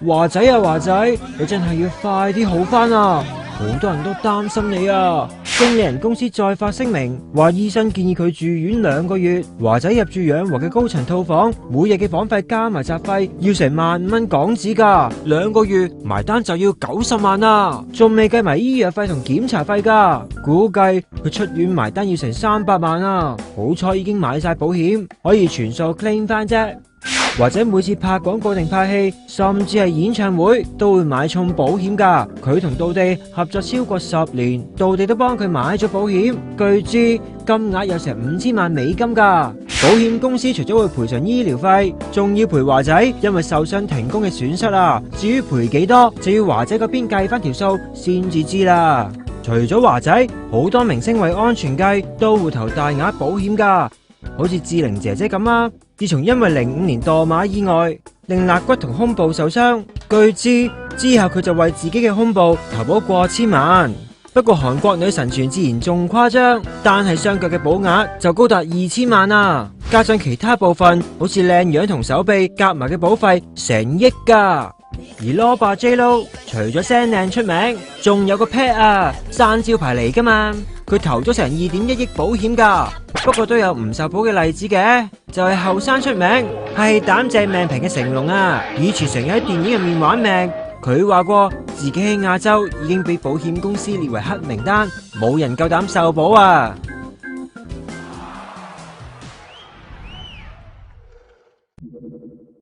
華仔啊華仔，你真係要快啲好返啊！好多人都擔心你啊！經理人公司再發聲明，話醫生建議佢住院2個月。華仔入住養和嘅高層套房，每日嘅房費加埋雜費要成15,000港紙噶，2個月埋單就要90萬啦，仲未計埋醫藥費同檢查費噶，估計佢出院埋單要成300萬啊！好彩已經買晒保險，可以全數 claim 翻啫。或者每次拍廣告定拍戲，甚至係演唱會，都會買重保險噶。佢同道地合作超過10年，道地都幫佢買咗保險，據知金額有成5000萬美金噶。保險公司除咗會賠償醫療費，仲要賠華仔因為受傷停工嘅損失啊。至於賠幾多，就要華仔嗰邊計翻條數先至知啦。除咗華仔，好多明星為安全計都會投大額保險噶。好似志玲姐姐咁啊，自從因為05年墮馬意外令肋骨同胸部受傷，據知之後佢就為自己嘅胸部投保過千萬。不過韓國女神全智賢仲誇張，單係雙腳嘅保額就高達2000萬啊！加上其他部分，好似靚樣同手臂夾埋嘅保費成億噶。而羅霸 J.Lo 除咗聲靚出名，仲有個 pet 啊，生招牌嚟噶嘛。佢投咗成2.1億保險噶，不過都有唔受保嘅例子嘅，就係後生出名係膽正命平嘅成龍啊，以前成日喺電影入面玩命。佢話過自己喺亞洲已經俾保險公司列為黑名單，冇人夠膽受保啊。